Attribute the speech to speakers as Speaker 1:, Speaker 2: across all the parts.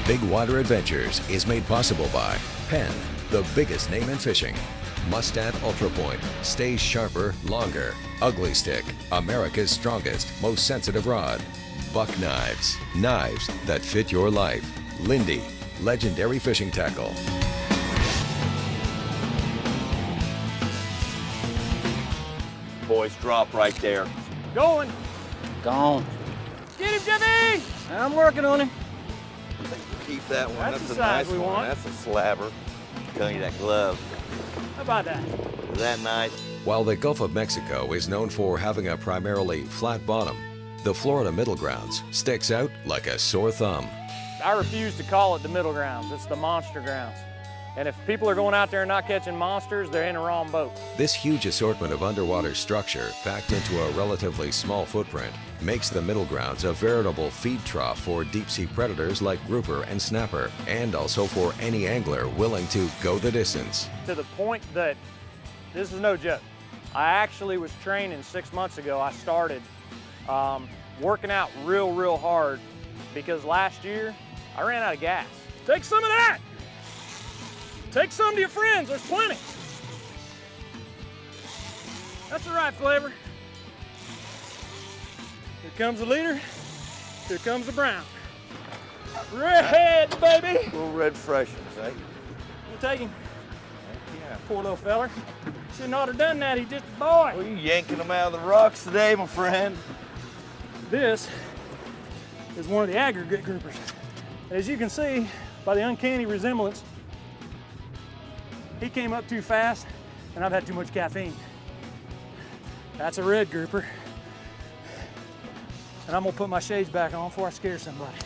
Speaker 1: Big Water Adventures is made possible by Penn, the biggest name in fishing. Mustad Ultra Point stays sharper longer. Ugly Stick, America's strongest, most sensitive rod. Buck Knives, knives that fit your life. Lindy, legendary fishing tackle.
Speaker 2: Boys, drop right there.
Speaker 3: Going.
Speaker 4: Gone.
Speaker 3: Get him, Jimmy!
Speaker 4: I'm working on him.
Speaker 2: Keep that one.
Speaker 3: That's the
Speaker 2: a
Speaker 3: size
Speaker 2: nice
Speaker 3: we
Speaker 2: one.
Speaker 3: want.
Speaker 2: That's a slabber. Telling you that glove.
Speaker 3: How about that?
Speaker 2: Is that nice?
Speaker 1: While the Gulf of Mexico is known for having a primarily flat bottom, the Florida Middle Grounds sticks out like a sore thumb.
Speaker 3: I refuse to call it the middle grounds. It's the monster grounds. And if people are going out there and not catching monsters, they're in the wrong boat.
Speaker 1: This huge assortment of underwater structure packed into a relatively small footprint makes the Middle Grounds a veritable feed trough for deep-sea predators like grouper and snapper, and also for any angler willing to go the distance.
Speaker 3: To the point that this is no joke. I actually was training 6 months ago. I started working out real hard because last year I ran out of gas. Take some of that. Take some to your friends, there's plenty. That's the right flavor. Here comes the leader, here comes the brown. Red, baby!
Speaker 2: Little red freshens, eh?
Speaker 3: You take him.
Speaker 2: Yeah.
Speaker 3: Poor little feller. Should not have done that, he's just a boy.
Speaker 2: Well, you yanking them out of the rocks today, my friend.
Speaker 3: This is one of the aggregate groupers. As you can see by the uncanny resemblance, he came up too fast and I've had too much caffeine. That's a red grouper. And I'm gonna put my shades back on before I scare somebody.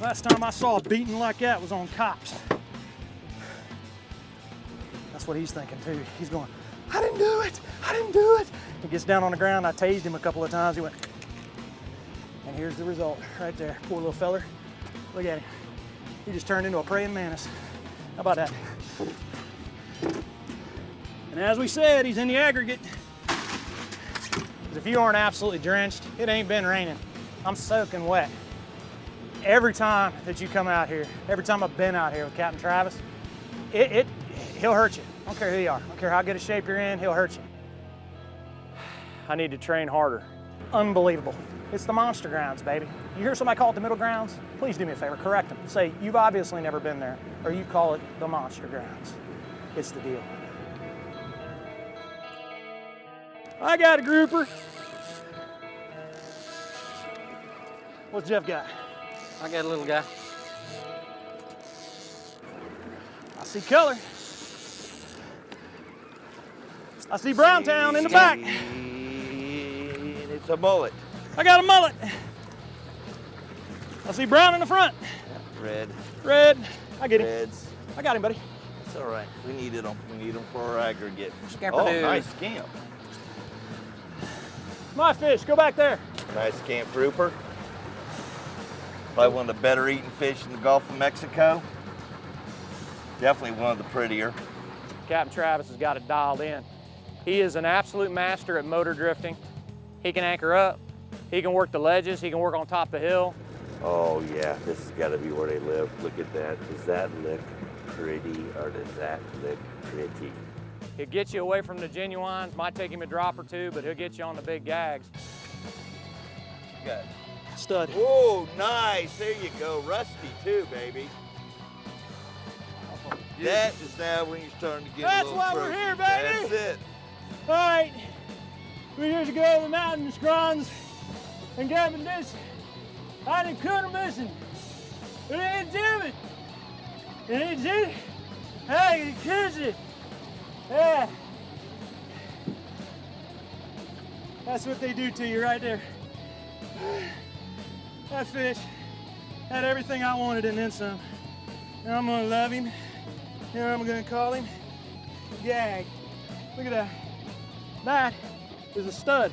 Speaker 3: Last time I saw a beating like that was on Cops. That's what he's thinking too. He's going, I didn't do it, I didn't do it. He gets down on the ground, I tased him a couple of times, he went, and here's the result right there. Poor little feller, look at him. He just turned into a praying mantis. How about that? And as we said, he's in the aggregate. 'Cause if you aren't absolutely drenched, it ain't been raining. I'm soaking wet. Every time that you come out here, every time I've been out here with Captain Travis, he'll hurt you. I don't care who you are. I don't care how good a shape you're in, he'll hurt you. I need to train harder. Unbelievable. It's the monster grounds, baby. You hear somebody call it the middle grounds? Please do me a favor, correct them. Say, you've obviously never been there, or you call it the monster grounds. It's the deal. I got a grouper. What's Jeff got?
Speaker 4: I got a little guy.
Speaker 3: I see color. I see Browntown in the back.
Speaker 2: And it's a mullet.
Speaker 3: I got a mullet. I see brown in the front.
Speaker 2: Red.
Speaker 3: Red. I get him.
Speaker 2: Reds.
Speaker 3: I got him, buddy.
Speaker 2: It's all right. We needed them. We need them for our aggregate.
Speaker 4: Scamper
Speaker 2: Oh,
Speaker 4: dude.
Speaker 2: nice scamp.
Speaker 3: My fish, go back there.
Speaker 2: Nice scamp grouper. Probably one of the better eating fish in the Gulf of Mexico. Definitely one of the prettier.
Speaker 3: Captain Travis has got it dialed in. He is an absolute master at motor drifting. He can anchor up, he can work the ledges, he can work on top of the hill.
Speaker 2: Oh yeah, this has got to be where they live. Look at that. Does that look pretty or does that look pretty?
Speaker 3: He'll get you away from the genuines, might take him a drop or two, but he'll get you on the big gags.
Speaker 2: Good.
Speaker 3: Stud.
Speaker 2: Oh, nice. There you go. Rusty too, baby. That is now when you're starting to get
Speaker 3: That's
Speaker 2: a little
Speaker 3: why we're
Speaker 2: trophy.
Speaker 3: here, baby.
Speaker 2: That's it.
Speaker 3: All right, we years ago to the mountain scrons and grabbing this. I didn't cut a missing. It ain't Jimmy. It ain't Jimmy. Hey, you catch it. Yeah. That's what they do to you right there. That fish had everything I wanted and then some. And I'm gonna love him. And I'm gonna call him Gag. Look at that. That is a stud.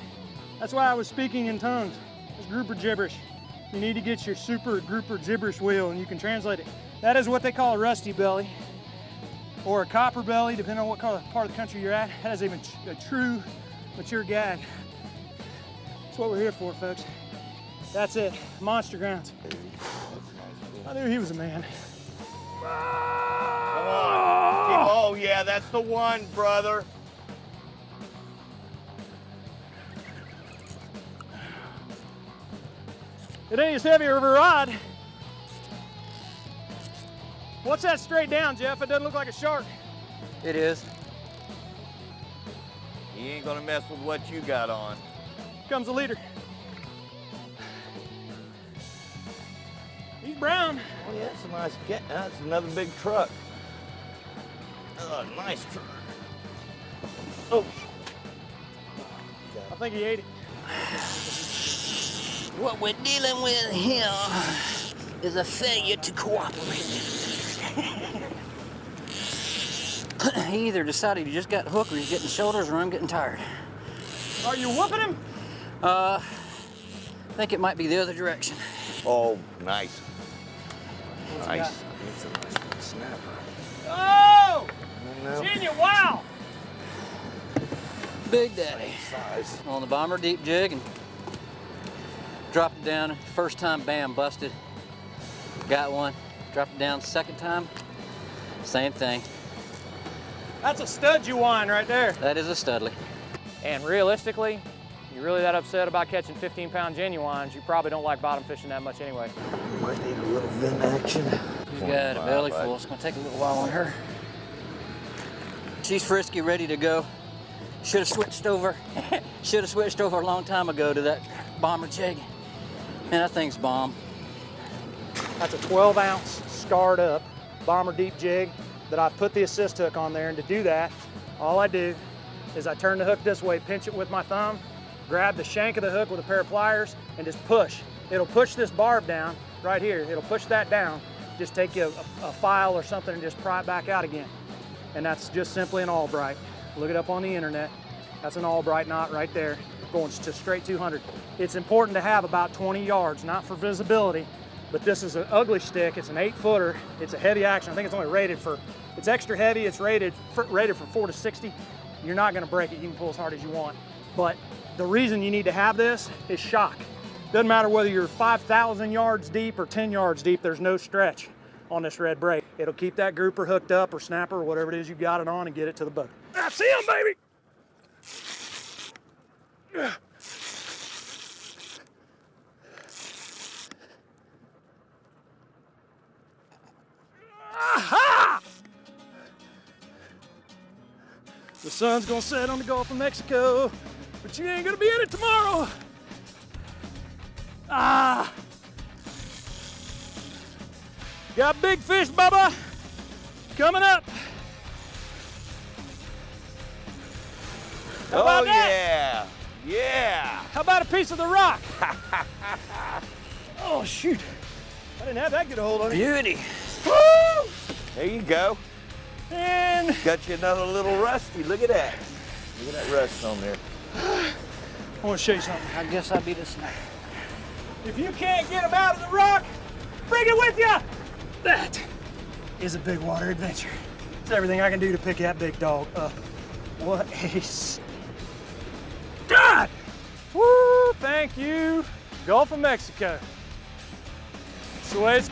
Speaker 3: That's why I was speaking in tongues. It's grouper gibberish. You need to get your super grouper gibberish wheel and you can translate it. That is what they call a rusty belly or a copper belly, depending on what part of the country you're at. That is a true mature gag. That's what we're here for, folks. That's it, monster grounds. I knew he was a man.
Speaker 2: Come on. Oh yeah, that's the one, brother.
Speaker 3: It ain't as heavy of a rod. What's that straight down, Jeff? It doesn't look like a shark.
Speaker 4: It is.
Speaker 2: He ain't gonna mess with what you got on.
Speaker 3: Here comes the leader. He's brown.
Speaker 2: Oh yeah, that's a nice get. That's another big truck. Oh, nice truck. Oh.
Speaker 3: I think he ate it.
Speaker 4: What we're dealing with here is a failure to cooperate. He either decided he just got hooked or he's getting shoulders or I'm getting tired.
Speaker 3: Are you whooping him?
Speaker 4: I think it might be the other direction.
Speaker 2: Oh, nice.
Speaker 3: What's he
Speaker 2: Nice.
Speaker 3: got?
Speaker 2: It's a nice little snapper.
Speaker 3: Oh!
Speaker 2: No.
Speaker 3: Virginia, wow!
Speaker 4: Big Daddy.
Speaker 2: Size.
Speaker 4: On the Bomber deep jig and dropped it down. First time, bam, busted. Got one. Dropped it down second time, same thing.
Speaker 3: That's a stud you wine right there.
Speaker 4: That is a studly.
Speaker 3: And realistically, you're really that upset about catching 15-pound genuines, you probably don't like bottom fishing that much anyway.
Speaker 2: Might need a little vent action.
Speaker 4: She's got a belly full. It's gonna take a little while on her. She's frisky, ready to go. Should have switched over. Should have switched over a long time ago to that Bomber jig. Man, that thing's bomb.
Speaker 3: That's a 12-ounce scarred up Bomber deep jig that I put the assist hook on there. And to do that, all I do is I turn the hook this way, pinch it with my thumb, grab the shank of the hook with a pair of pliers, and just push. It'll push this barb down right here. It'll push that down. Just take you a file or something and just pry it back out again. And that's just simply an Albright. Look it up on the internet. That's an Albright knot right there, going to straight 200. It's important to have about 20 yards, not for visibility, but this is an ugly stick. It's an 8-footer. It's a heavy action. I think it's only rated for, it's extra heavy. It's rated for 4 to 60. You're not gonna break it. You can pull as hard as you want. But the reason you need to have this is shock. Doesn't matter whether you're 5,000 yards deep or 10 yards deep, there's no stretch on this red braid. It'll keep that grouper hooked up or snapper or whatever it is you got it on and get it to the boat. That's him, baby! Aha! The sun's gonna set on the Gulf of Mexico, but you ain't gonna be in it tomorrow. Ah! Got big fish, Bubba, coming up. How about that?
Speaker 2: Yeah.
Speaker 3: How about a piece of the rock? Oh shoot! I didn't have that good a hold on it.
Speaker 4: Beauty.
Speaker 3: Woo!
Speaker 2: There you go.
Speaker 3: And
Speaker 2: Got you another little rusty. Look at that. Look at that rust on there.
Speaker 3: I want to show you something.
Speaker 4: I guess I'll be the snack.
Speaker 3: If you can't get them out of the rock, bring it with you. That is a big water adventure. It's everything I can do to pick that big dog up. What a God! Woo! Thank you, Gulf of Mexico. That's the way it's